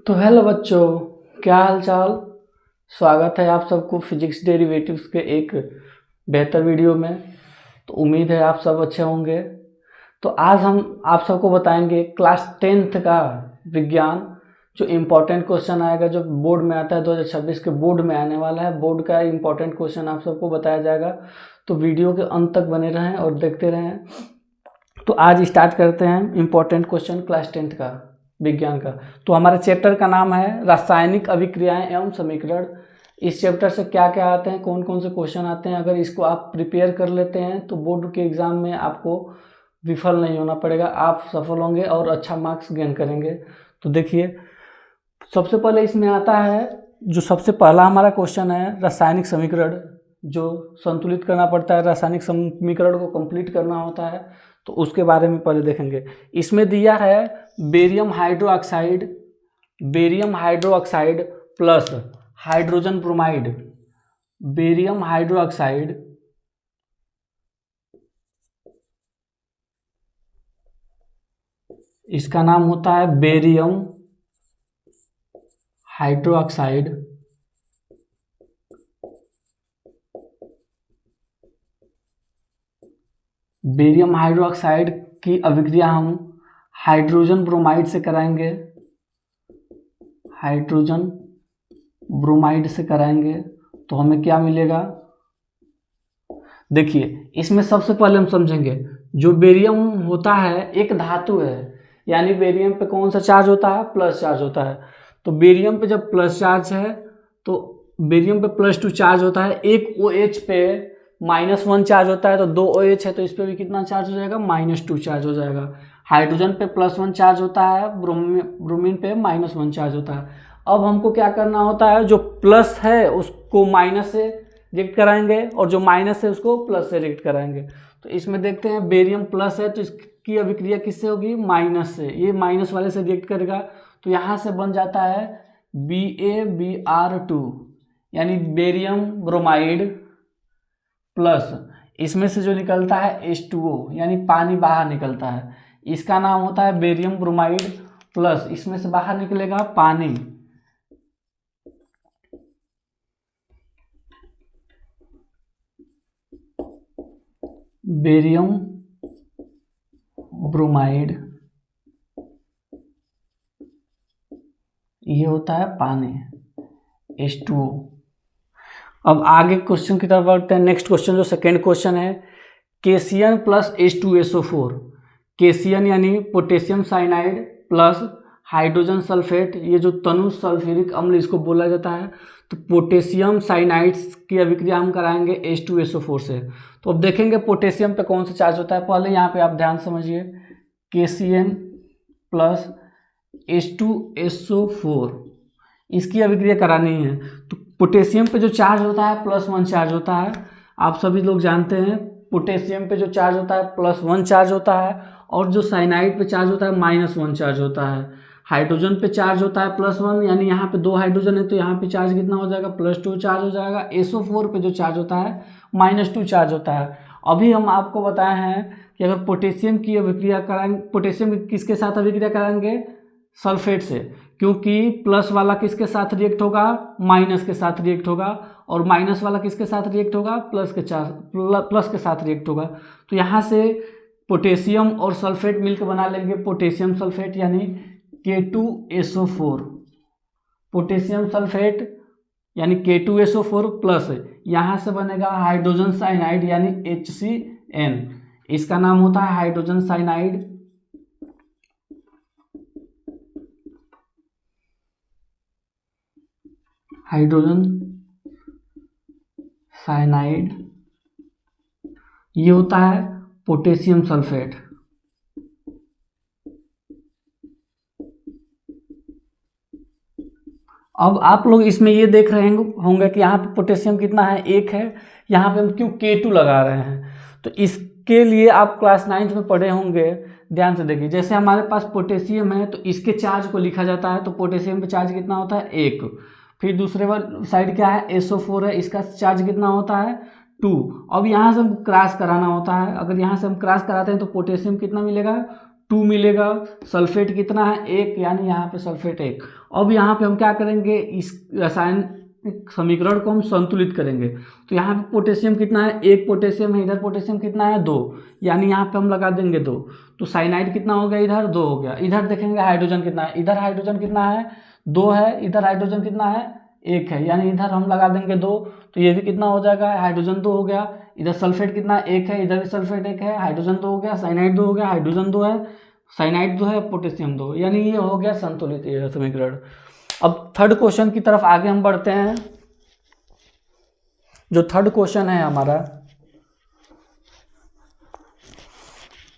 तो हेलो बच्चों, क्या हाल चाल। स्वागत है आप सबको फिजिक्स डेरिवेटिव्स के एक बेहतर वीडियो में। तो उम्मीद है आप सब अच्छे होंगे। तो आज हम आप सबको बताएंगे क्लास 10th का विज्ञान, जो इम्पोर्टेंट क्वेश्चन आएगा, जो बोर्ड में आता है 2026 के बोर्ड में आने वाला है। बोर्ड का इम्पोर्टेंट क्वेश्चन आप सबको बताया जाएगा, तो वीडियो के अंत तक बने रहें और देखते रहें। तो आज स्टार्ट करते हैं इम्पोर्टेंट क्वेश्चन क्लास 10th का विज्ञान का। तो हमारे चैप्टर का नाम है रासायनिक अभिक्रियाएं एवं समीकरण। इस चैप्टर से क्या क्या आते हैं, कौन कौन से क्वेश्चन आते हैं, अगर इसको आप प्रिपेयर कर लेते हैं तो बोर्ड के एग्जाम में आपको विफल नहीं होना पड़ेगा, आप सफल होंगे और अच्छा मार्क्स गेन करेंगे। तो देखिए, सबसे पहले इसमें आता है, जो सबसे पहला हमारा क्वेश्चन है रासायनिक समीकरण, जो संतुलित करना पड़ता है, रासायनिक समीकरण को कंप्लीट करना होता है। तो उसके बारे में पहले देखेंगे। इसमें दिया है barium hydroxide plus hydrogen bromide. Barium hydroxide इसका नाम होता है बेरियम हाइड्रोक्साइड। बेरियम हाइड्रोक्साइड की अभिक्रिया हम हाइड्रोजन ब्रोमाइड से कराएंगे। हाइड्रोजन ब्रोमाइड से कराएंगे तो हमें क्या मिलेगा। देखिए, इसमें सबसे पहले हम समझेंगे, जो बेरियम होता है एक धातु है, यानी बेरियम पे कौन सा चार्ज होता है, प्लस चार्ज होता है। तो बेरियम पे जब प्लस चार्ज है तो बेरियम पे +2 चार्ज होता है। एक OH पे -1 चार्ज होता है, तो 2 OH है तो इस पे भी कितना चार्ज हो जाएगा, -2 चार्ज हो जाएगा। हाइड्रोजन पे +1 चार्ज होता है, ब्रोमीन पे -1 चार्ज होता है। अब हमको क्या करना होता है, जो प्लस है उसको माइनस से रिएक्ट कराएंगे और जो माइनस है उसको प्लस से रिएक्ट कराएंगे। तो इसमें देखते हैं, बेरियम प्लस है तो इसकी अभिक्रिया किससे होगी, माइनस से। ये माइनस वाले से रिएक्ट करेगा तो यहाँ से बन जाता है BaBr2, यानी बेरियम ब्रोमाइड प्लस इसमें से जो निकलता है H2O, यानी पानी बाहर निकलता है, इसका नाम होता है बेरियम ब्रोमाइड प्लस इसमें से बाहर निकलेगा पानी। बेरियम ब्रोमाइड, ये होता है पानी, H2O। अब आगे क्वेश्चन की तरफ बढ़ते हैं। नेक्स्ट क्वेश्चन, जो सेकेंड क्वेश्चन है, केसियन प्लस H2SO4। केसियन यानी potassium cyanide plus hydrogen sulphate, ये जो तनु सल्फ्यूरिक अम्ल इसको बोला जाता है। तो पोटेशियम साइनाइड्स की अभिक्रिया हम कराएंगे H2SO4 से। तो अब देखेंगे पोटेशियम पे कौन सा चार्ज होता है। पहले यहाँ पे आप ध्यान समझिए, केसियन प्लस H2SO4 इसकी अभिक्रिया करानी है। तो पोटेशियम पे जो चार्ज होता है +1 चार्ज होता है। आप सभी लोग जानते हैं, पोटेशियम पे जो चार्ज होता है +1 चार्ज होता है, और जो साइनाइड पे चार्ज होता है -1 चार्ज होता है। हाइड्रोजन पे चार्ज होता है +1, यानी यहाँ पे 2 हाइड्रोजन है तो यहाँ पे चार्ज कितना हो जाएगा, +2 चार्ज हो जाएगा। SO4 पे जो चार्ज होता है -2 चार्ज होता है। अभी हम आपको बताए हैं कि अगर पोटेशियम की अभिक्रिया कराएंगे, पोटेशियम किसके साथ अभिक्रिया कराएंगे, सल्फेट से, क्योंकि प्लस वाला किसके साथ रिएक्ट होगा, माइनस के साथ रिएक्ट होगा, और माइनस वाला किसके साथ रिएक्ट होगा, प्लस के साथ रिएक्ट होगा। तो यहाँ से पोटेशियम और सल्फेट मिलकर बना लेंगे पोटेशियम सल्फेट, यानी K2SO4। पोटेशियम सल्फेट यानी K2SO4 प्लस यहाँ से बनेगा हाइड्रोजन साइनाइड यानी HCN, इसका नाम होता है हाइड्रोजन साइनाइड। हाइड्रोजन साइनाइड ये होता है पोटेशियम सल्फेट। अब आप लोग इसमें ये देख रहे होंगे कि यहाँ पे पोटेशियम कितना है, 1 है। यहाँ पे हम क्यों K2 लगा रहे हैं, तो इसके लिए आप क्लास 9th में पढ़े होंगे। ध्यान से देखिए, जैसे हमारे पास पोटेशियम है तो इसके चार्ज को लिखा जाता है। तो पोटेशियम पे चार्ज कितना होता है, 1। फिर दूसरे वाले साइड क्या है, SO4 है, इसका चार्ज कितना होता है, 2। अब यहाँ से हमको क्रॉस कराना होता है। अगर यहाँ से हम क्रॉस कराते हैं तो पोटेशियम कितना मिलेगा, 2 मिलेगा, सल्फेट कितना है 1, यानी यहाँ पे सल्फेट 1। अब यहाँ पे हम क्या करेंगे, इस रासायनिक समीकरण को हम संतुलित करेंगे। तो यहाँ पे पोटेशियम कितना है 1 पोटेशियम है, इधर पोटेशियम कितना है 2, यानी यहाँ पे हम लगा देंगे 2। तो साइनाइड कितना हो गया, इधर 2 हो गया। इधर देखेंगे हाइड्रोजन कितना है, इधर हाइड्रोजन कितना है 2 है, इधर हाइड्रोजन कितना है 1 है, यानी इधर हम लगा देंगे 2। तो ये भी कितना हो जाएगा, हाइड्रोजन 2 हो गया। इधर सल्फेट कितना 1 है, इधर भी सल्फेट 1 है, हाइड्रोजन 2 हो गया, साइनाइड 2 हो गया, हाइड्रोजन 2 है, साइनाइड 2 है, पोटेशियम 2, यानी ये हो गया संतुलित ये समीकरण। अब थर्ड क्वेश्चन की तरफ आगे हम बढ़ते हैं। जो थर्ड क्वेश्चन है हमारा,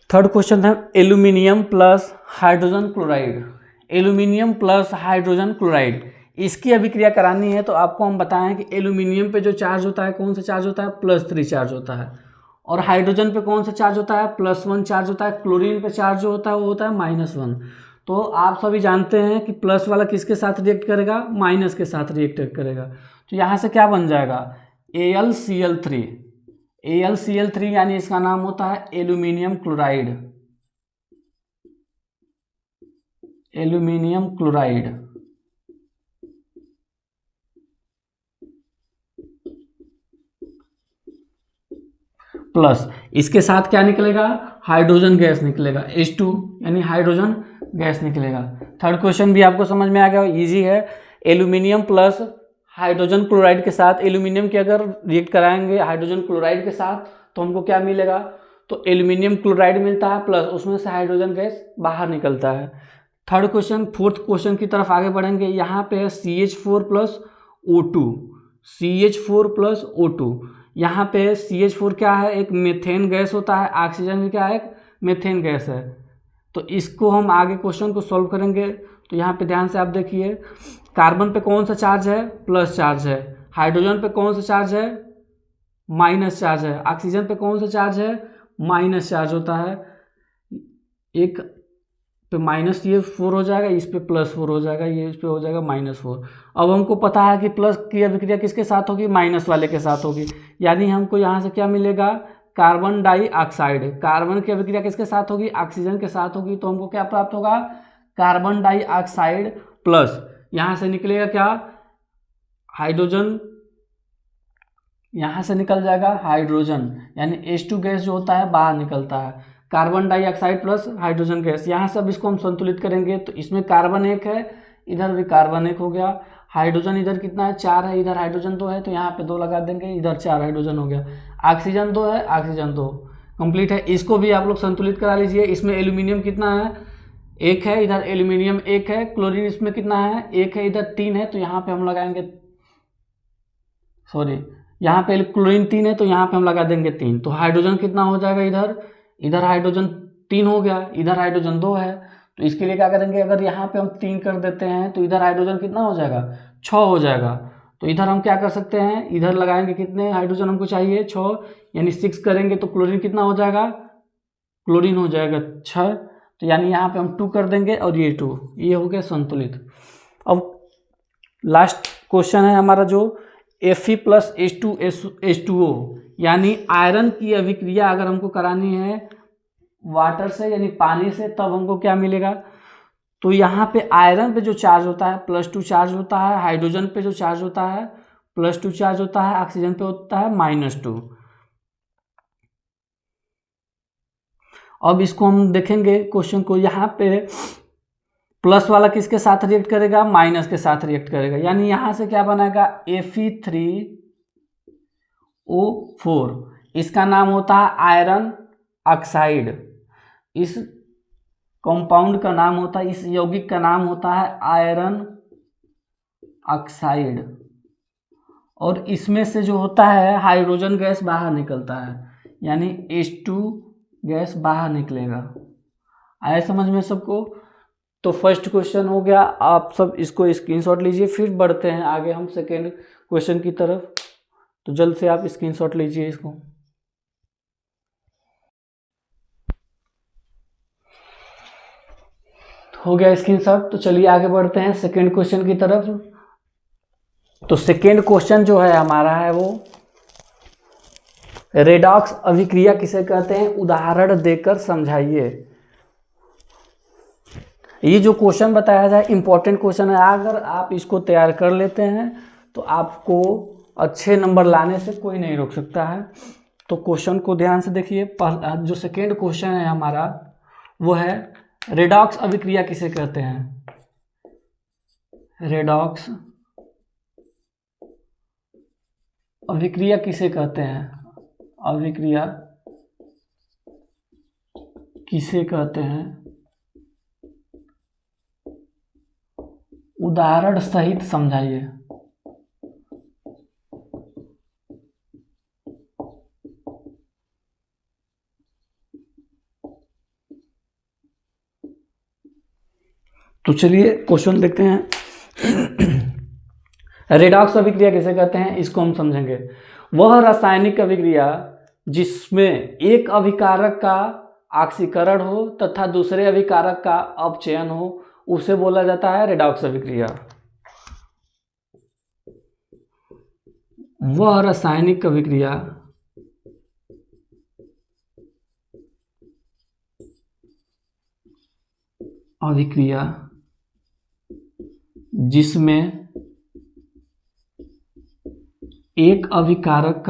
थर्ड क्वेश्चन है aluminium plus hydrogen chloride. Aluminium plus hydrogen chloride, इसकी अभिक्रिया करानी है। तो आपको हम बताएं कि एल्यूमिनियम पे जो चार्ज होता है कौन सा चार्ज होता है, +3 चार्ज होता है, और हाइड्रोजन पे कौन सा चार्ज होता है, +1 चार्ज होता है। क्लोरीन पे चार्ज जो होता है वो होता है -1। तो आप सभी जानते हैं कि प्लस वाला किसके साथ रिएक्ट करेगा, माइनस के साथ रिएक्ट करेगा। तो यहाँ से क्या बन जाएगा, AlCl3। AlCl3 यानी इसका नाम होता है aluminium chloride. Aluminium chloride plus इसके साथ क्या निकलेगा, हाइड्रोजन गैस निकलेगा, H2 यानी हाइड्रोजन गैस निकलेगा। थर्ड क्वेश्चन भी आपको समझ में आ गया, इजी है। एल्यूमिनियम प्लस हाइड्रोजन क्लोराइड के साथ, एल्यूमिनियम के अगर रिएक्ट कराएंगे हाइड्रोजन क्लोराइड के साथ तो हमको क्या मिलेगा, तो एल्यूमिनियम क्लोराइड मिलता है, प्लस उसमें से हाइड्रोजन गैस बाहर निकलता है। थर्ड क्वेश्चन, फोर्थ क्वेश्चन की तरफ आगे बढ़ेंगे। यहाँ पे है CH4 + O2, CH4 + O2। यहाँ पे CH4 क्या है, एक मेथेन गैस होता है, ऑक्सीजन भी क्या है, एक मेथेन गैस है। तो इसको हम आगे क्वेश्चन को सॉल्व करेंगे। तो यहाँ पे ध्यान से आप देखिए, कार्बन पे कौन सा चार्ज है, प्लस चार्ज है, हाइड्रोजन पे कौन सा चार्ज है, माइनस चार्ज है, ऑक्सीजन पे कौन सा चार्ज है, माइनस चार्ज होता है। एक पे माइनस ये 4 हो जाएगा, इस पे +4 हो जाएगा, ये इस पे हो जाएगा -4। अब हमको पता है कि प्लस की अभिक्रिया किसके साथ होगी, माइनस वाले के साथ होगी, यानी हमको यहाँ से क्या मिलेगा, कार्बन डाइऑक्साइड। कार्बन की अभिक्रिया किसके साथ होगी, ऑक्सीजन के साथ होगी, तो हमको क्या प्राप्त होगा, कार्बन डाइऑक्साइड प्लस यहाँ से निकलेगा क्या, हाइड्रोजन, यहाँ से निकल जाएगा हाइड्रोजन, यानी H2 गैस जो होता है बाहर निकलता है, carbon dioxide plus hydrogen gas. यहाँ से अब इसको हम संतुलित करेंगे। तो इसमें कार्बन 1 है, इधर भी कार्बन 1 हो गया, हाइड्रोजन इधर कितना है 4 है, इधर हाइड्रोजन 2 है, तो यहाँ पे 2 लगा देंगे, इधर 4 हाइड्रोजन हो गया, ऑक्सीजन 2 है, ऑक्सीजन 2 कंप्लीट है। इसको भी आप लोग संतुलित करा लीजिए। इसमें एल्यूमिनियम कितना है, 1 है, इधर एल्यूमिनियम 1 है, क्लोरीन इसमें कितना है 1 है, इधर 3 है, तो यहाँ पे हम लगाएंगे, सॉरी यहाँ पे क्लोरीन 3 है, तो यहाँ पे हम लगा देंगे 3। तो हाइड्रोजन कितना हो जाएगा, इधर हाइड्रोजन 3 हो गया, इधर हाइड्रोजन 2 है। तो इसके लिए क्या करेंगे, अगर यहाँ पे हम 3 कर देते हैं तो इधर हाइड्रोजन कितना हो जाएगा, 6 हो जाएगा। तो इधर हम क्या कर सकते हैं, इधर लगाएंगे, कितने हाइड्रोजन हमको चाहिए 6, यानी 6 करेंगे तो क्लोरीन कितना हो जाएगा, क्लोरीन हो जाएगा 6। तो यानी यहाँ पे हम 2 कर देंगे और ये 2, ये हो गया संतुलित। अब लास्ट क्वेश्चन है हमारा जो Fe + H2O, यानी आयरन की अभिक्रिया अगर हमको करानी है वाटर से यानी पानी से, तब हमको क्या मिलेगा। तो यहाँ पे आयरन पे जो चार्ज होता है +2 चार्ज होता है, हाइड्रोजन पे जो चार्ज होता है +2 चार्ज होता है, ऑक्सीजन पे होता है -2। अब इसको हम देखेंगे क्वेश्चन को, यहाँ पे प्लस वाला किसके साथ रिएक्ट करेगा, माइनस के साथ रिएक्ट करेगा, यानी यहाँ से क्या बनेगा, Fe3O4, इसका नाम होता है आयरन ऑक्साइड। इस कंपाउंड का नाम होता है, इस यौगिक का नाम होता है आयरन ऑक्साइड। और इसमें से जो होता है हाइड्रोजन गैस बाहर निकलता है, यानी H2 गैस बाहर निकलेगा। आया समझ में सबको। तो फर्स्ट क्वेश्चन हो गया, आप सब इसको स्क्रीनशॉट लीजिए। फिर बढ़ते हैं आगे हम सेकेंड क्वेश्चन की तरफ। तो जल्द से आप स्क्रीनशॉट लीजिए इसको। हो गया स्क्रीनशॉट। तो चलिए आगे बढ़ते हैं सेकेंड क्वेश्चन की तरफ। तो सेकेंड क्वेश्चन जो है हमारा है वो रेडॉक्स अभिक्रिया किसे कहते हैं, उदाहरण देकर समझाइए। ये जो क्वेश्चन बताया जाए इम्पोर्टेंट क्वेश्चन है, अगर आप इसको तैयार कर लेते हैं तो आपको अच्छे नंबर लाने से कोई नहीं रोक सकता है। तो क्वेश्चन को ध्यान से देखिए। जो सेकेंड क्वेश्चन है हमारा वो है रेडॉक्स अभिक्रिया किसे कहते हैं। रेडॉक्स अभिक्रिया किसे कहते हैं, अभिक्रिया किसे कहते हैं, उदाहरण सहित समझाइए। तो चलिए क्वेश्चन देखते हैं। रेडॉक्स अभिक्रिया किसे कहते हैं, इसको हम समझेंगे। वह रासायनिक अभिक्रिया जिसमें एक अभिकारक का ऑक्सीकरण हो तथा दूसरे अभिकारक का अपचयन हो उसे बोला जाता है रेडॉक्स अभिक्रिया। वह रासायनिक अभिक्रिया जिसमें एक अभिकारक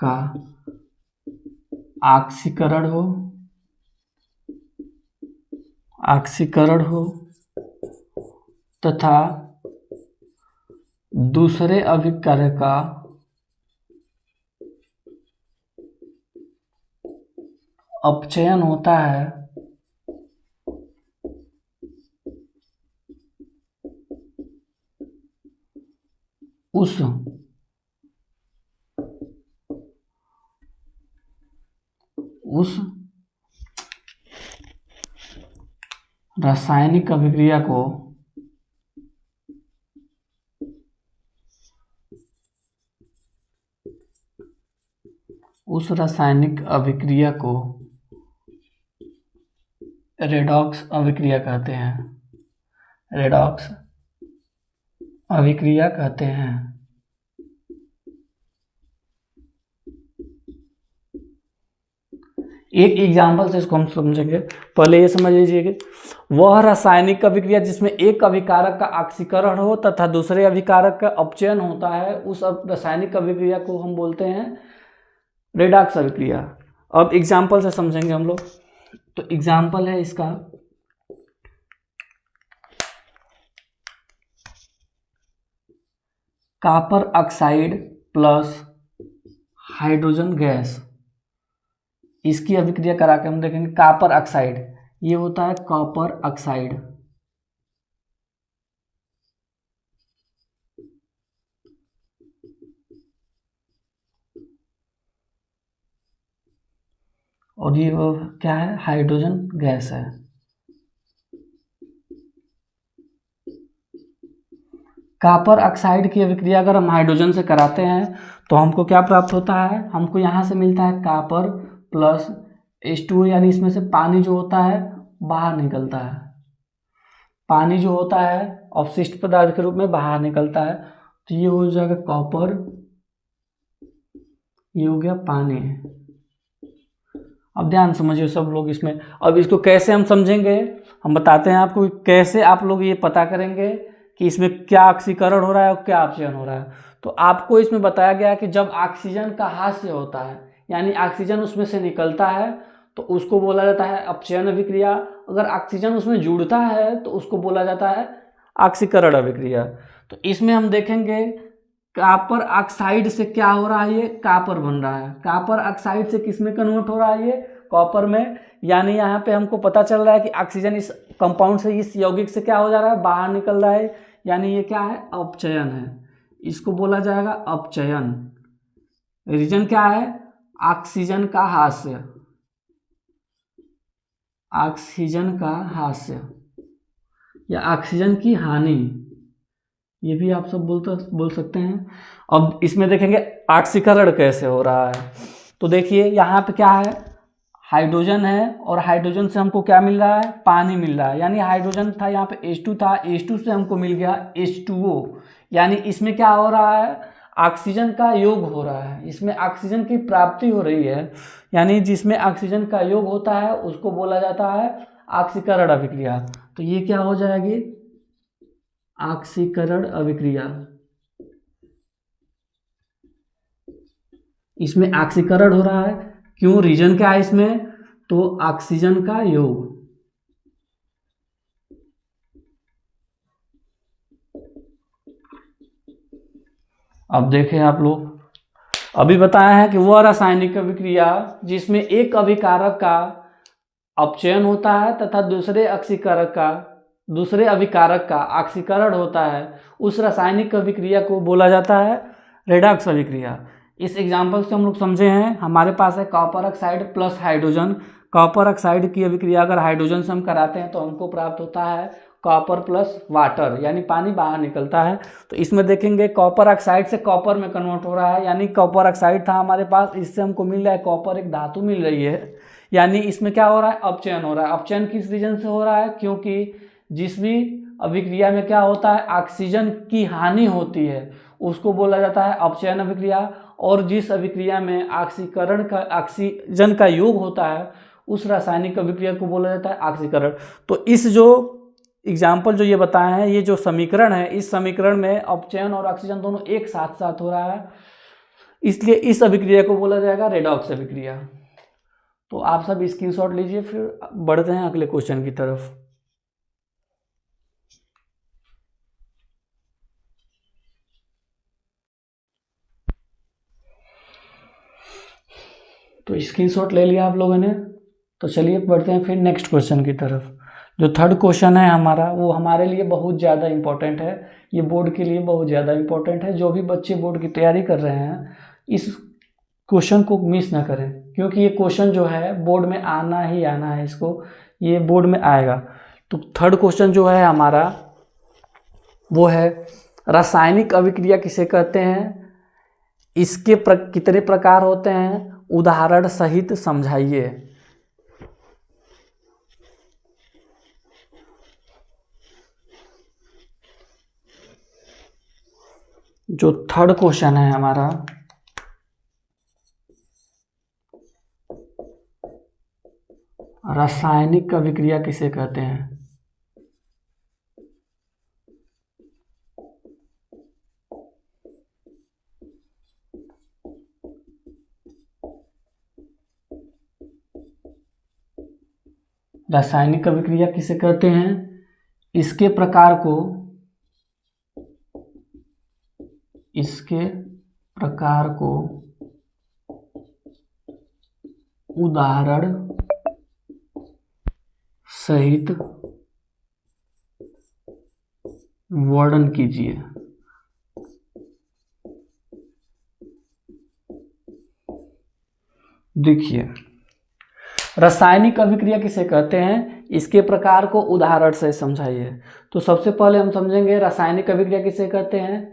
का ऑक्सीकरण हो तथा दूसरे अभिकारक का अपचयन होता है, उस रासायनिक अभिक्रिया को रेडॉक्स अभिक्रिया कहते हैं। रेडॉक्स अभिक्रिया कहते हैं। एक एग्जाम्पल से इसको हम समझेंगे। पहले ये समझ लीजिए कि वह रासायनिक अभिक्रिया जिसमें एक अभिकारक का ऑक्सीकरण हो तथा दूसरे अभिकारक का अपचयन होता है, उस रासायनिक अभिक्रिया को हम बोलते हैं रेडॉक्स अभिक्रिया। अब एग्जाम्पल से समझेंगे हम लोग। तो एग्जाम्पल है इसका copper oxide plus hydrogen gas. इसकी अभिक्रिया करा के हम देखेंगे। कॉपर ऑक्साइड, ये होता है कॉपर ऑक्साइड, और ये क्या है, हाइड्रोजन गैस है। कॉपर ऑक्साइड की अभिक्रिया अगर हम हाइड्रोजन से कराते हैं तो हमको क्या प्राप्त होता है, हमको यहाँ से मिलता है कॉपर प्लस H2O, यानी इसमें से पानी जो होता है बाहर निकलता है। पानी जो होता है अवशिष्ट पदार्थ के रूप में बाहर निकलता है। तो ये हो जाएगा कॉपर, ये हो गया पानी। अब ध्यान समझिए सब लोग इसमें। अब इसको कैसे हम समझेंगे, हम बताते हैं आपको कैसे आप लोग ये पता करेंगे कि इसमें क्या ऑक्सीकरण हो रहा है और क्या अपचयन हो रहा है। तो आपको इसमें बताया गया है कि जब ऑक्सीजन का हास्य होता है, यानी ऑक्सीजन उसमें से निकलता है, तो उसको बोला जाता है अपचयन अभिक्रिया। अगर ऑक्सीजन उसमें जुड़ता है तो उसको बोला जाता है ऑक्सीकरण अभिक्रिया। तो इसमें हम देखेंगे कॉपर ऑक्साइड से क्या हो रहा है, ये कॉपर बन रहा है। कॉपर ऑक्साइड से किस में कन्वर्ट हो रहा है, ये कॉपर में। यानी यहाँ पे हमको पता चल रहा है कि ऑक्सीजन इस कंपाउंड से, इस यौगिक से क्या हो जा रहा है, बाहर निकल रहा है। यानी ये क्या है, अपचयन है। इसको बोला जाएगा अपचयन। रीजन क्या है, ऑक्सीजन का हास्य, ऑक्सीजन का हास्य या ऑक्सीजन की हानि, ये भी आप सब बोल सकते हैं। अब इसमें देखेंगे ऑक्सीकरण कैसे हो रहा है। तो देखिए यहाँ पे क्या है, हाइड्रोजन है और हाइड्रोजन से हमको क्या मिल रहा है, पानी मिल रहा है। यानी हाइड्रोजन था, यहाँ पे H2 था, H2 से हमको मिल गया H2O। यानी इसमें क्या हो रहा है, ऑक्सीजन का योग हो रहा है, इसमें ऑक्सीजन की प्राप्ति हो रही है, यानी जिसमें ऑक्सीजन का योग होता है उसको बोला जाता है ऑक्सीकरण अभिक्रिया। तो ये क्या हो जाएगी, ऑक्सीकरण अभिक्रिया। इसमें ऑक्सीकरण हो रहा है, क्यों, रीजन क्या है इसमें, तो ऑक्सीजन का योग। अब देखें आप लोग, अभी बताया है कि वह रासायनिक अभिक्रिया जिसमें एक अभिकारक का अपचयन होता है तथा दूसरे अभिकारक का ऑक्सीकरण होता है, उस रासायनिक अभिक्रिया को बोला जाता है रेडॉक्स अभिक्रिया। इस एग्जाम्पल से हम लोग समझे हैं, हमारे पास है copper oxide plus hydrogen. Copper oxide की अभिक्रिया अगर हाइड्रोजन से हम कराते हैं तो हमको प्राप्त होता है कॉपर प्लस वाटर, यानी पानी बाहर निकलता है। तो इसमें देखेंगे कॉपर ऑक्साइड से कॉपर में कन्वर्ट हो रहा है, यानी कॉपर ऑक्साइड था हमारे पास, इससे हमको मिल रहा है कॉपर, एक धातु मिल रही है, यानी इसमें क्या हो रहा है, अपचयन हो रहा है। अपचयन किस रीजन से हो रहा है, क्योंकि जिस भी अभिक्रिया में क्या होता है, ऑक्सीजन की हानि होती है उसको बोला जाता है अपचयन अभिक्रिया, और जिस अभिक्रिया में ऑक्सीजन का योग होता है उस रासायनिक अभिक्रिया को बोला जाता है ऑक्सीकरण। तो इस जो एग्जाम्पल जो ये बताए हैं, ये जो समीकरण है, इस समीकरण में अपचयन और ऑक्सीजन दोनों एक साथ साथ हो रहा है, इसलिए इस अभिक्रिया को बोला जाएगा रेडॉक्स अभिक्रिया। तो आप सब स्क्रीनशॉट लीजिए, फिर बढ़ते हैं अगले क्वेश्चन की तरफ। तो स्क्रीनशॉट ले लिया आप लोगों ने, तो चलिए बढ़ते हैं फिर नेक्स्ट क्वेश्चन की तरफ। जो थर्ड क्वेश्चन है हमारा, वो हमारे लिए बहुत ज़्यादा इम्पोर्टेंट है, ये बोर्ड के लिए बहुत ज़्यादा इम्पोर्टेंट है। जो भी बच्चे बोर्ड की तैयारी कर रहे हैं इस क्वेश्चन को मिस ना करें, क्योंकि ये क्वेश्चन जो है बोर्ड में आना ही आना है, इसको ये बोर्ड में आएगा। तो थर्ड क्वेश्चन जो है हमारा वो है रासायनिक अभिक्रिया किसे कहते हैं, इसके कितने प्रकार होते हैं, उदाहरण सहित समझाइए। जो थर्ड क्वेश्चन है हमारा, रासायनिक अभिक्रिया किसे कहते हैं। रासायनिक अभिक्रिया किसे कहते हैं, इसके प्रकार को उदाहरण सहित वर्णन कीजिए। देखिए, रासायनिक अभिक्रिया किसे कहते हैं, इसके प्रकार को उदाहरण से समझाइए। तो सबसे पहले हम समझेंगे रासायनिक अभिक्रिया किसे कहते हैं।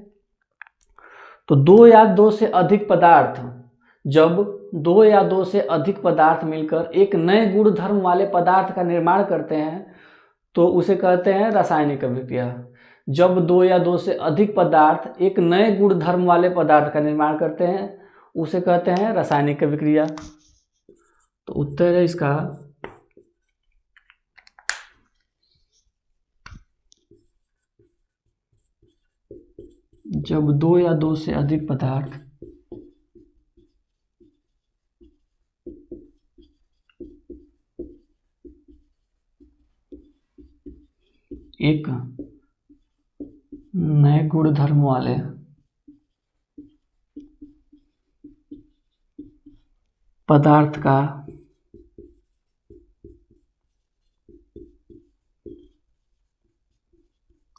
तो दो या दो से अधिक पदार्थ, जब दो या दो से अधिक पदार्थ मिलकर एक नए गुण धर्म वाले पदार्थ का निर्माण करते हैं तो उसे कहते हैं रासायनिक अभिक्रिया। जब दो या दो से अधिक पदार्थ एक नए गुण धर्म वाले पदार्थ का निर्माण करते हैं उसे कहते हैं रासायनिक अभिक्रिया। तो उत्तर है इसका जब दो या दो से अधिक पदार्थ एक नए गुण धर्म वाले पदार्थ का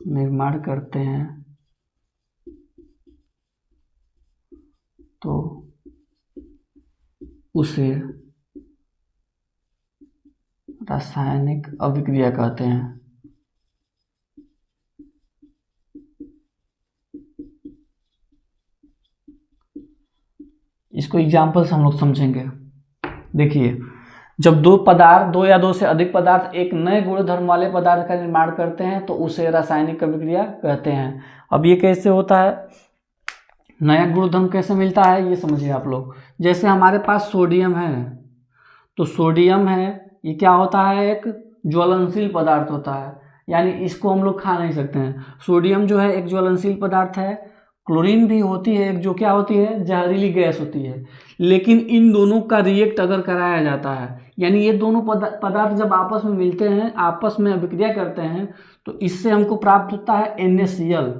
निर्माण करते हैं तो उसे रासायनिक अभिक्रिया कहते हैं। इसको एग्जाम्पल से हम लोग समझेंगे। देखिए, जब दो या दो से अधिक पदार्थ एक नए गुण धर्म वाले पदार्थ का निर्माण करते हैं तो उसे रासायनिक अभिक्रिया कहते हैं। अब ये कैसे होता है, नया गुणधर्म कैसे मिलता है ये समझिए आप लोग। जैसे हमारे पास सोडियम है, तो सोडियम है, ये क्या होता है, एक ज्वलनशील पदार्थ होता है, यानी इसको हम लोग खा नहीं सकते हैं। सोडियम जो है एक ज्वलनशील पदार्थ है। क्लोरीन भी होती है एक, जो क्या होती है, जहरीली गैस होती है। लेकिन इन दोनों का रिएक्ट अगर कराया जाता है, यानी ये दोनों पदार्थ जब आपस में मिलते हैं, आपस में अभिक्रिया करते हैं, तो इससे हमको प्राप्त होता है NaCl,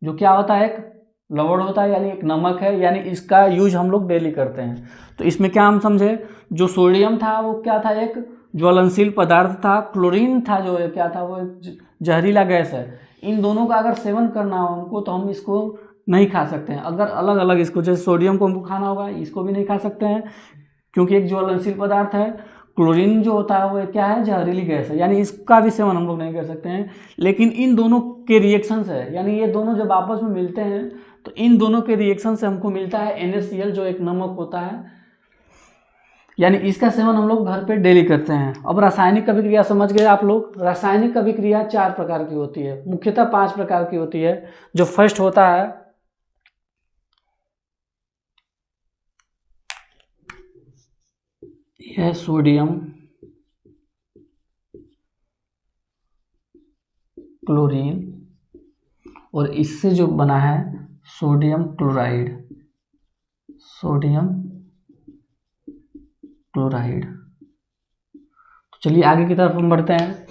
जो क्या होता है, एक लवण होता है, यानी एक नमक है, यानी इसका यूज हम लोग डेली करते हैं। तो इसमें क्या हम समझे, जो सोडियम था वो क्या था, एक ज्वलनशील पदार्थ था। क्लोरीन था जो क्या था, वो एक जहरीला गैस है। इन दोनों का अगर सेवन करना हो हमको, तो हम इसको नहीं खा सकते हैं। अगर अलग अलग इसको, जैसे सोडियम को हमको खाना होगा, इसको भी नहीं खा सकते हैं, क्योंकि एक ज्वलनशील पदार्थ है। क्लोरीन जो होता है वो क्या है, जहरीली गैस है, यानी इसका भी सेवन हम लोग नहीं कर सकते हैं। लेकिन इन दोनों के रिएक्शन है, यानी ये दोनों जब आपस में मिलते हैं, तो इन दोनों के रिएक्शन से हमको मिलता है NaCl, जो एक नमक होता है, यानी इसका सेवन हम लोग घर पे डेली करते हैं। अब रासायनिक अभिक्रिया समझ गए आप लोग। रासायनिक अभिक्रिया 4 प्रकार की होती है, मुख्यतः 5 प्रकार की होती है। जो फर्स्ट होता है, यह सोडियम क्लोरीन, और इससे जो बना है सोडियम क्लोराइड, सोडियम क्लोराइड। तो चलिए आगे की तरफ हम बढ़ते हैं।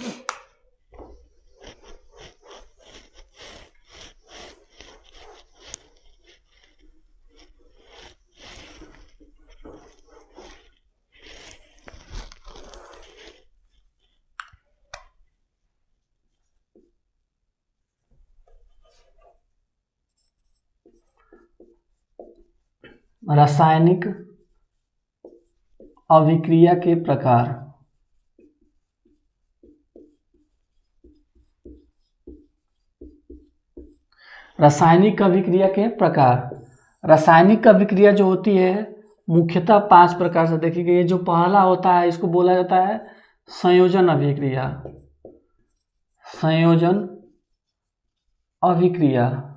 रासायनिक अभिक्रिया के प्रकार। रासायनिक अभिक्रिया के प्रकार। रासायनिक अभिक्रिया जो होती है मुख्यतः 5 प्रकार से देखी गई है। जो पहला होता है, इसको बोला जाता है संयोजन अभिक्रिया। संयोजन अभिक्रिया।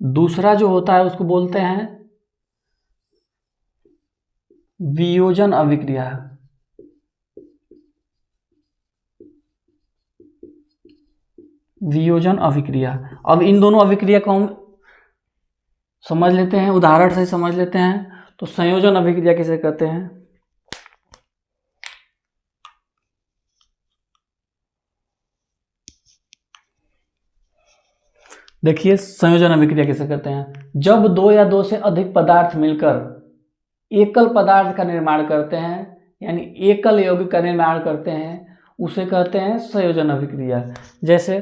दूसरा जो होता है उसको बोलते हैं वियोजन अभिक्रिया। वियोजन अभिक्रिया। अब इन दोनों अभिक्रिया को हम समझ लेते हैं, उदाहरण से समझ लेते हैं। तो संयोजन अभिक्रिया किसे कहते हैं, देखिए संयोजन अभिक्रिया किसे कहते हैं। जब 2 या 2 से अधिक पदार्थ मिलकर एकल पदार्थ का निर्माण करते हैं, यानी एकल यौगिक का निर्माण करते हैं, उसे कहते हैं संयोजन अभिक्रिया। जैसे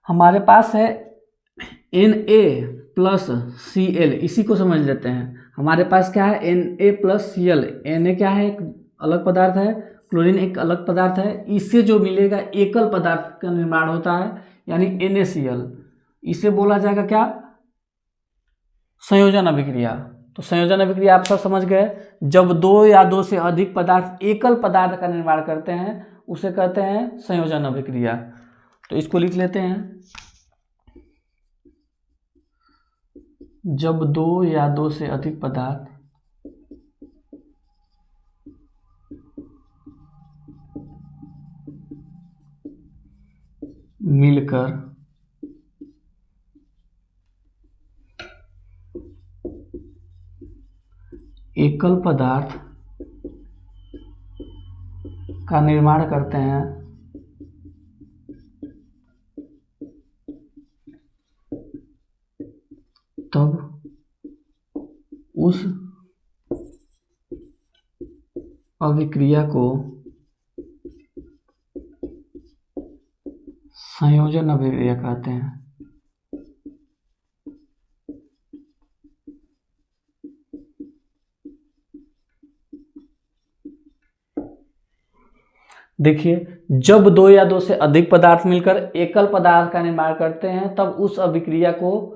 हमारे पास है Na+Cl, इसी को समझ लेते हैं। हमारे पास क्या है, Na+Cl। Na क्या है, एक अलग पदार्थ है, क्लोरीन एक अलग पदार्थ है। इससे जो मिलेगा एकल पदार्थ का निर्माण होता है, यानी NaCl। इसे बोला जाएगा क्या, संयोजन अभिक्रिया। तो संयोजन अभिक्रिया आप सब समझ गए। जब 2 या 2 से अधिक पदार्थ एकल पदार्थ का निर्माण करते हैं, उसे कहते हैं संयोजन अभिक्रिया। तो इसको लिख लेते हैं। जब 2 या 2 से अधिक पदार्थ मिलकर एकल पदार्थ का निर्माण करते हैं, तब उस अभिक्रिया को संयोजन अभिक्रिया कहते हैं। देखिए, जब 2 या 2 से अधिक पदार्थ मिलकर एकल पदार्थ का निर्माण करते हैं, तब उस अभिक्रिया को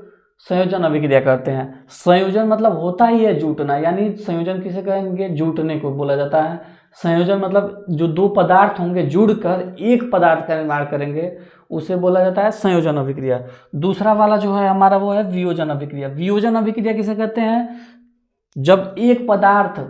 संयोजन अभिक्रिया करते हैं। संयोजन मतलब होता ही है जुटना, यानी संयोजन किसे कहेंगे, जुटने को बोला जाता है। संयोजन मतलब जो दो पदार्थ होंगे जुड़कर एक पदार्थ का निर्माण करेंगे उसे बोला जाता है संयोजन अभिक्रिया। दूसरा वाला जो है हमारा वो है वियोजन अभिक्रिया। वियोजन अभिक्रिया किसे कहते हैं? जब एक पदार्थ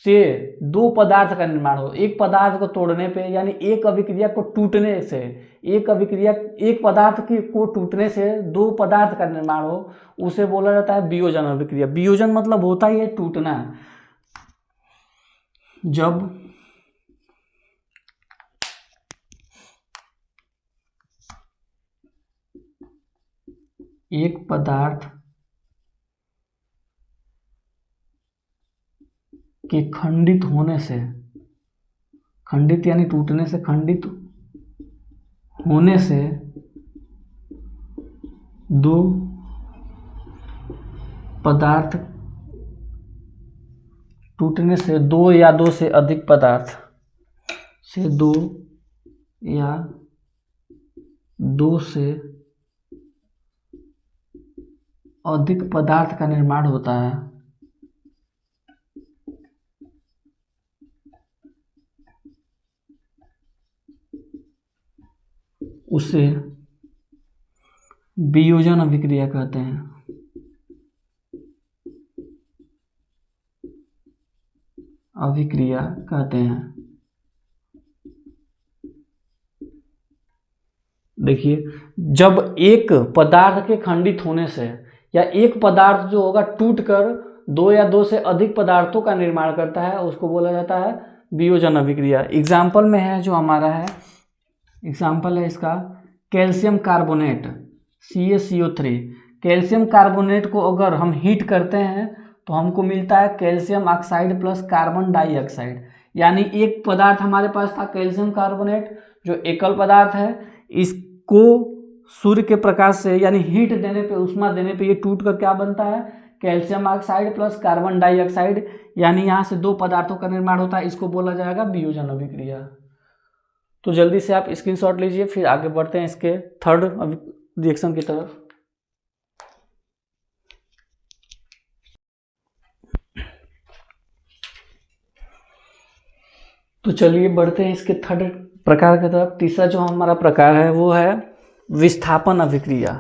से दो पदार्थ का निर्माण हो, एक पदार्थ को तोड़ने पे यानी एक अभिक्रिया को टूटने से, एक पदार्थ को टूटने से दो पदार्थ का निर्माण हो, उसे बोला जाता है वियोजन अभिक्रिया। वियोजन मतलब होता ही है टूटना। जब एक पदार्थ के खंडित होने से, खंडित यानी टूटने से, खंडित होने से दो पदार्थ, टूटने से दो या दो से अधिक पदार्थ से, दो या दो से अधिक पदार्थ का निर्माण होता है, उसे वियोजन अभिक्रिया कहते हैं। अभिक्रिया कहते हैं। देखिए, जब एक पदार्थ के खंडित होने से या एक पदार्थ जो होगा टूटकर दो या दो से अधिक पदार्थों का निर्माण करता है, उसको बोला जाता है वियोजन अभिक्रिया। एग्जाम्पल में है जो हमारा है, एग्जाम्पल है इसका calcium carbonate CaCO3। Calcium carbonate को अगर हम हीट करते हैं तो हमको मिलता है calcium oxide plus carbon dioxide. यानी एक पदार्थ हमारे पास था कैल्शियम कार्बोनेट जो एकल पदार्थ है, इसको सूर्य के प्रकाश से यानी हीट देने पे, उष्मा देने पे ये टूट कर क्या बनता है? Calcium oxide plus carbon dioxide, यानी यहाँ से दो पदार्थों का निर्माण होता है। इसको बोला जाएगा वियोजन अभिक्रिया। तो जल्दी से आप स्क्रीनशॉट लीजिए, फिर आगे बढ़ते हैं इसके थर्ड रिएक्शन की तरफ। तो चलिए बढ़ते हैं इसके थर्ड प्रकार की तरफ। तीसरा जो हमारा प्रकार है वो है विस्थापन अभिक्रिया।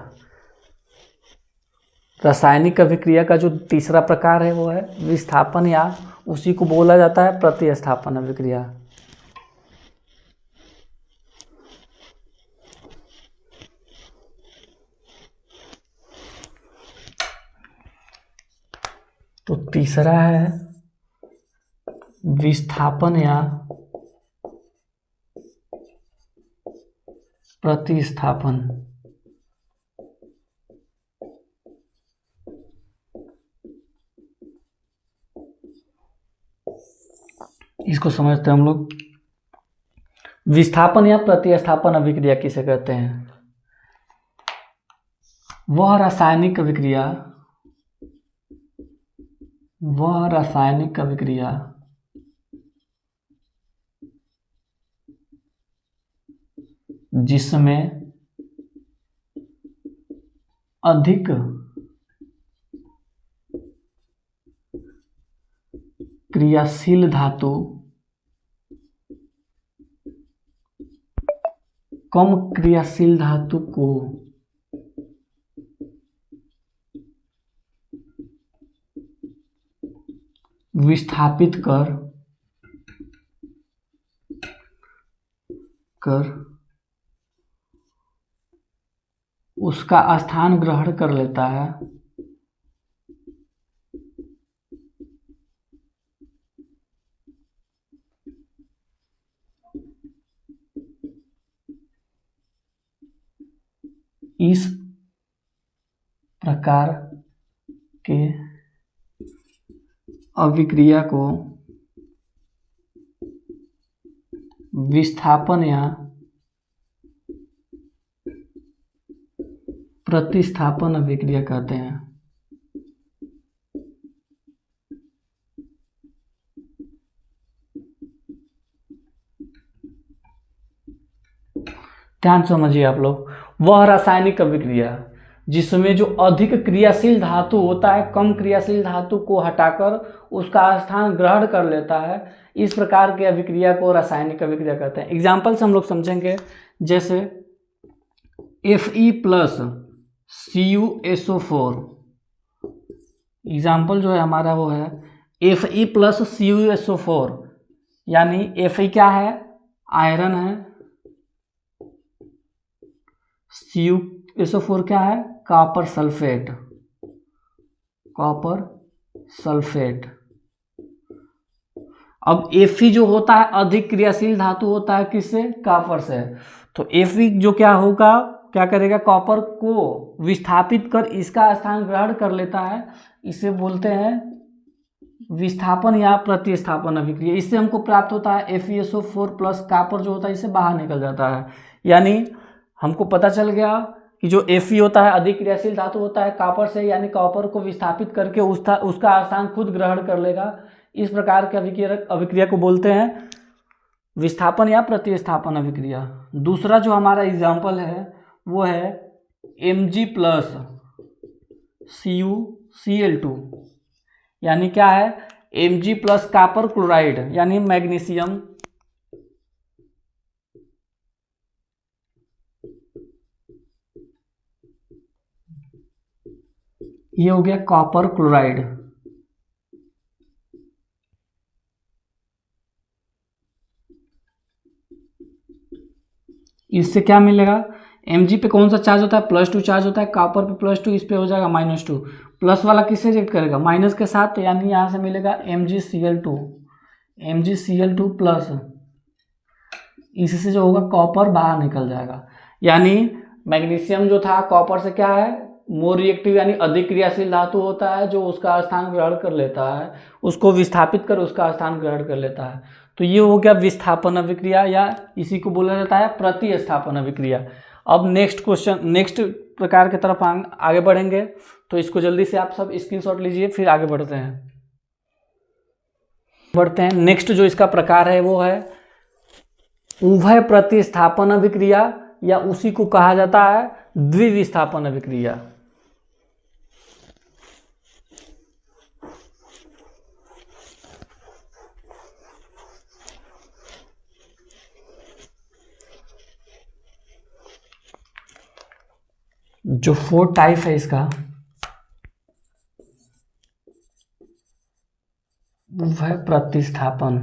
रासायनिक अभिक्रिया का जो तीसरा प्रकार है वो है विस्थापन, या उसी को बोला जाता है प्रतिस्थापन अभिक्रिया। तो तीसरा है विस्थापन या प्रतिस्थापन। इसको समझते हैं हम लोग। विस्थापन या प्रतिस्थापन अभिक्रिया किसे कहते हैं? वह रासायनिक अभिक्रिया जिसमें अधिक क्रियाशील धातु कम क्रियाशील धातु को विस्थापित कर उसका स्थान ग्रहण कर लेता है, इस प्रकार के अभिक्रिया को विस्थापन या प्रतिस्थापन अभिक्रिया कहते हैं। ध्यान समझिए आप लोग। वह रासायनिक अभिक्रिया जिसमें जो अधिक क्रियाशील धातु होता है कम क्रियाशील धातु को हटाकर उसका स्थान ग्रहण कर लेता है, इस प्रकार की अभिक्रिया को रासायनिक अभिक्रिया कहते हैं। एग्जाम्पल से हम लोग समझेंगे, जैसे Fe प्लस CuSO4, एग्जाम्पल जो है हमारा वो है Fe प्लस CuSO4, यानी Fe क्या है, आयरन है, CuSO4 क्या है, कॉपर सल्फेट, कॉपर सल्फेट। अब Fe जो होता है अधिक क्रियाशील धातु होता है किससे, कॉपर से, तो Fe जो क्या होगा, क्या करेगा, कॉपर को विस्थापित कर इसका स्थान ग्रहण कर लेता है, इसे बोलते हैं विस्थापन या प्रतिस्थापन अभिक्रिया। इससे हमको प्राप्त होता है FeSO4 प्लस कॉपर जो होता है इससे बाहर निकल जाता है। यानी हमको पता चल गया कि जो Fe होता है अधिक क्रियाशील धातु होता है कॉपर से, यानी कॉपर को विस्थापित करके उसका स्थान खुद ग्रहण कर लेगा। इस प्रकार के अभिक्रिया को बोलते हैं विस्थापन या प्रतिस्थापन अभिक्रिया। दूसरा जो हमारा एग्जाम्पल है वो है Mg प्लस CuCl2, यानी क्या है, Mg प्लस कॉपर क्लोराइड यानी मैग्नीशियम, ये हो गया कॉपर क्लोराइड। इससे क्या मिलेगा, Mg पे कौन सा चार्ज होता है, +2 चार्ज होता है, कॉपर पे +2, इस पे हो जाएगा -2, प्लस वाला किससे रिएक्ट करेगा, माइनस के साथ, यानी यहाँ से मिलेगा MgCl2 प्लस, इससे जो होगा कॉपर बाहर निकल जाएगा। यानी मैग्नीशियम जो था कॉपर से क्या है, मोर रिएक्टिव यानी अधिक क्रियाशील धातु होता है जो उसका स्थान ग्रहण कर लेता है, उसको विस्थापित कर उसका स्थान ग्रहण कर लेता है। तो ये हो गया विस्थापन अभिक्रिया, या इसी को बोला जाता है प्रतिस्थापन अभिक्रिया। अब नेक्स्ट क्वेश्चन, नेक्स्ट प्रकार की तरफ आगे बढ़ेंगे, तो इसको जल्दी से आप सब स्क्रीनशॉट लीजिए, फिर आगे बढ़ते हैं। नेक्स्ट जो इसका प्रकार है वो है उभय प्रतिस्थापन अभिक्रिया, या उसी को कहा जाता है द्विविस्थापन अभिक्रिया। जो 4 टाइप है इसका, उभय प्रतिस्थापन,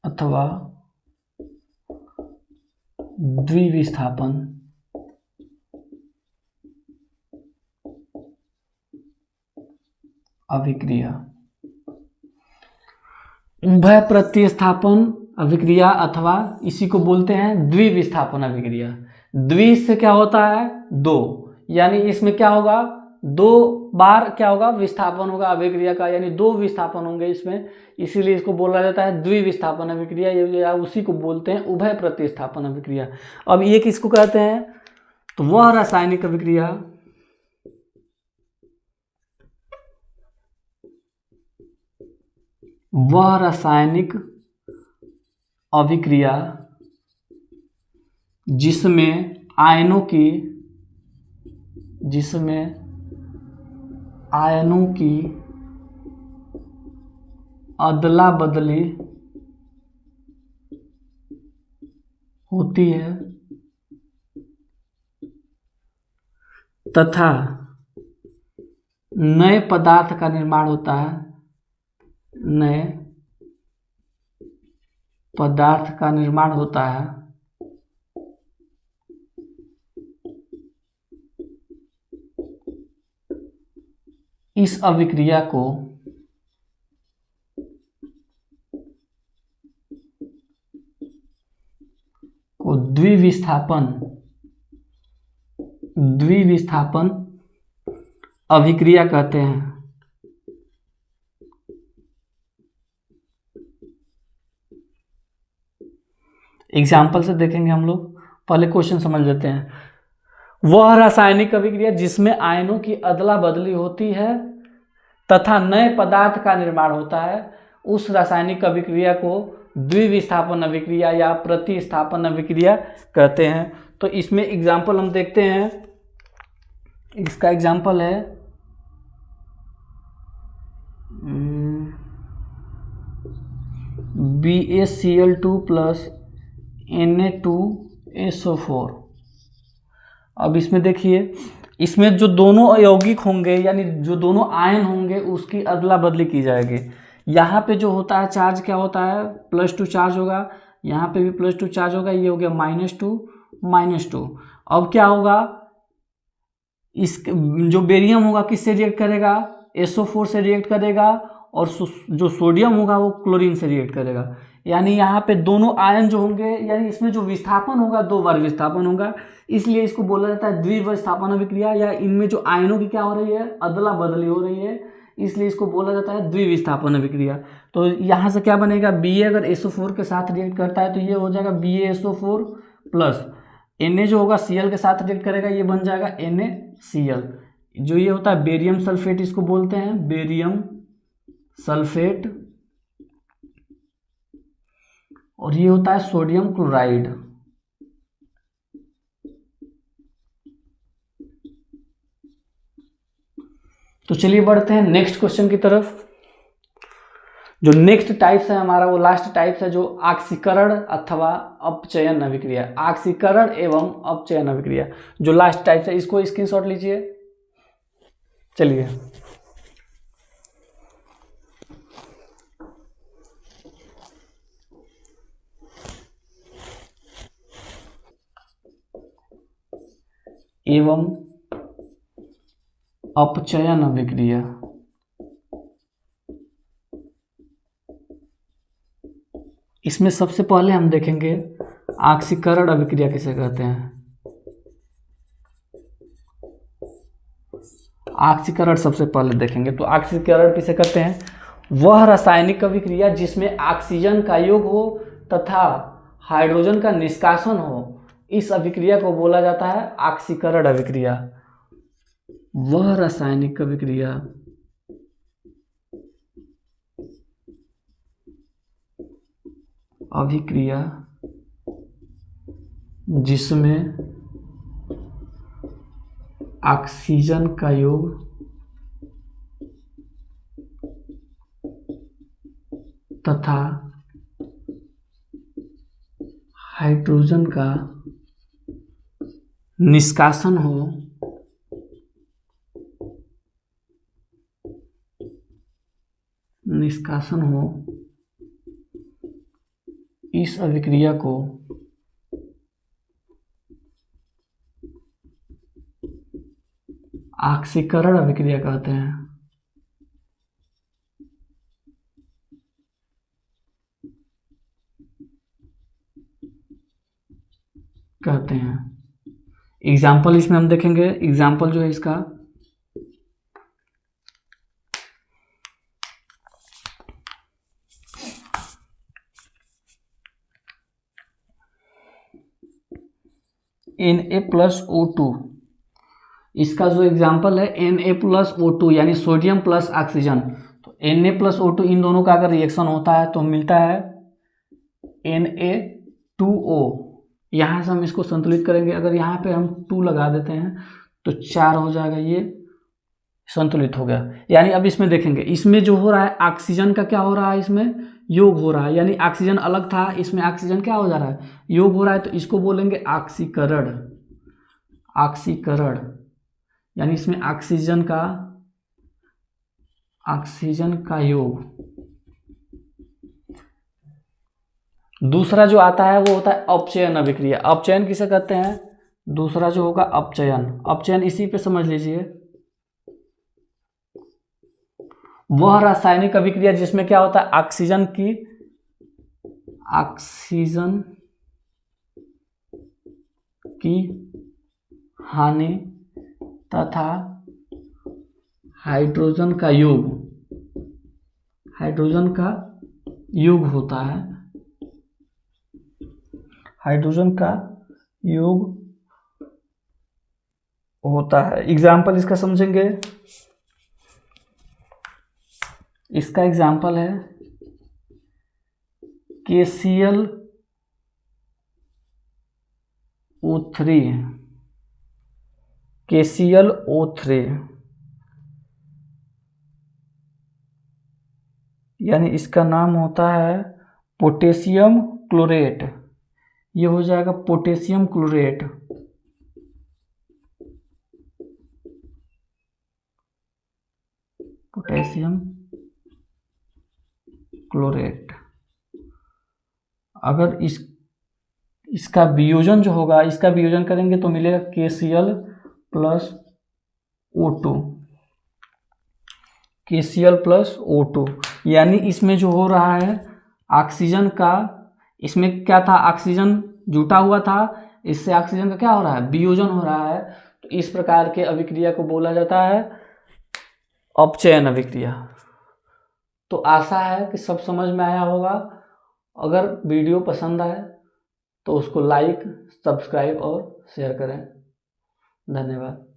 अथवा द्विविस्थापन अभिक्रिया। उभय प्रतिस्थापन अभिक्रिया अथवा इसी को बोलते हैं द्विविस्थापन अभिक्रिया। द्वि से क्या होता है, 2, यानी इसमें क्या होगा, 2 बार क्या होगा, विस्थापन होगा अभिक्रिया का, यानी 2 विस्थापन होंगे इसमें, इसीलिए इसको बोला जाता है द्विविस्थापन अभिक्रिया, या उसी को बोलते हैं उभय प्रतिस्थापन अभिक्रिया। अब ये किसको कहते हैं, तो वह रासायनिक अभिक्रिया जिसमें आयनों की अदला बदली होती है तथा नए पदार्थ का निर्माण होता है, नए पदार्थ का निर्माण होता है, इस अभिक्रिया को द्विविस्थापन अभिक्रिया कहते हैं। एग्जाम्पल से देखेंगे हम लोग, पहले क्वेश्चन समझ लेते हैं। वह रासायनिक अभिक्रिया जिसमें आयनों की अदला बदली होती है तथा नए पदार्थ का निर्माण होता है, उस रासायनिक अभिक्रिया को द्विविस्थापन अभिक्रिया या प्रतिस्थापन अभिक्रिया कहते हैं। तो इसमें एग्जाम्पल हम देखते हैं। इसका एग्जाम्पल है BaCl2 प्लस Na2SO4। अब इसमें देखिए, इसमें जो दोनों यौगिक होंगे यानी जो दोनों आयन होंगे उसकी अदला बदली की जाएगी। यहाँ पे जो होता है चार्ज क्या होता है, +2 चार्ज होगा, यहाँ पे भी +2 चार्ज होगा, ये हो गया -2। अब क्या होगा, इस जो बेरियम होगा किससे रिएक्ट करेगा, SO4 से रिएक्ट करेगा, और जो सोडियम होगा वो क्लोरीन से रिएक्ट करेगा। यानी यहाँ पे दोनों आयन जो होंगे, यानी इसमें जो विस्थापन होगा 2 बार विस्थापन होगा, इसलिए इसको बोला जाता है द्विविस्थापन अभिक्रिया, या इनमें जो आयनों की क्या हो रही है, अदला बदली हो रही है, इसलिए इसको बोला जाता है द्विविस्थापन अभिक्रिया। तो यहाँ से क्या बनेगा, Ba अगर SO4 के साथ रिएक्ट करता है तो ये हो जाएगा BaSO4 प्लस Na जो होगा Cl के साथ रिएक्ट करेगा, ये बन जाएगा NaCl। जो ये होता है बेरियम सल्फेट, इसको बोलते हैं बेरियम सल्फेट, और ये होता है सोडियम क्लोराइड। तो चलिए बढ़ते हैं नेक्स्ट क्वेश्चन की तरफ। जो नेक्स्ट टाइप्स है हमारा, वो लास्ट टाइप्स है जो ऑक्सीकरण अथवा अपचयन अभिक्रिया, ऑक्सीकरण एवं अपचयन अभिक्रिया जो लास्ट टाइप्स है, इसको स्क्रीनशॉट लीजिए। चलिए एवं अपचयन अभिक्रिया। इसमें सबसे पहले हम देखेंगे ऑक्सीकरण अभिक्रिया किसे कहते हैं। ऑक्सीकरण सबसे पहले देखेंगे, तो ऑक्सीकरण किसे कहते हैं, वह रासायनिक अभिक्रिया जिसमें ऑक्सीजन का योग हो तथा हाइड्रोजन का निष्कासन हो, इस अभिक्रिया को बोला जाता है ऑक्सीकरण अभिक्रिया। वह रासायनिक अभिक्रिया जिसमें ऑक्सीजन का योग तथा हाइड्रोजन का निष्कासन हो, इस अभिक्रिया को ऑक्सीकरण अभिक्रिया कहते हैं। एग्जाम्पल इसमें हम देखेंगे। एग्जाम्पल जो है इसका, Na+O2, इसका जो एग्जाम्पल है Na+O2 यानी सोडियम प्लस ऑक्सीजन। तो Na+O2 इन दोनों का अगर रिएक्शन होता है तो मिलता है Na2O। यहाँ से हम इसको संतुलित करेंगे, अगर यहाँ पे हम 2 लगा देते हैं तो 4 हो जाएगा, ये संतुलित हो गया। यानी अब इसमें देखेंगे, इसमें जो हो रहा है ऑक्सीजन का क्या हो रहा है, इसमें योग हो रहा है, यानी ऑक्सीजन अलग था, इसमें ऑक्सीजन क्या हो जा रहा है, योग हो रहा है, तो इसको बोलेंगे ऑक्सीकरण। यानी इसमें ऑक्सीजन का योग। दूसरा जो आता है वो होता है अपचयन अभिक्रिया। अपचयन किसे कहते हैं, दूसरा जो होगा अपचयन इसी पे समझ लीजिए। वह रासायनिक अभिक्रिया जिसमें क्या होता है, ऑक्सीजन की हानि तथा हाइड्रोजन का योग होता है। एग्जाम्पल इसका समझेंगे। इसका एग्जाम्पल है KCl O3, KClO3, यानी इसका नाम होता है पोटेशियम क्लोरेट। ये हो जाएगा पोटेशियम क्लोरेट। Potassium chlorate. अगर इसका वियोजन जो होगा, इसका वियोजन करेंगे तो मिलेगा KCl plus O2, KCl plus O2। यानी इसमें जो हो रहा है ऑक्सीजन का, इसमें क्या था, ऑक्सीजन जुटा हुआ था, इससे ऑक्सीजन का क्या हो रहा है, वियोजन हो रहा है। तो इस प्रकार के अभिक्रिया को बोला जाता है अपचयन अभिक्रिया। तो आशा है कि सब समझ में आया होगा। अगर वीडियो पसंद आए तो उसको लाइक, सब्सक्राइब और शेयर करें। धन्यवाद।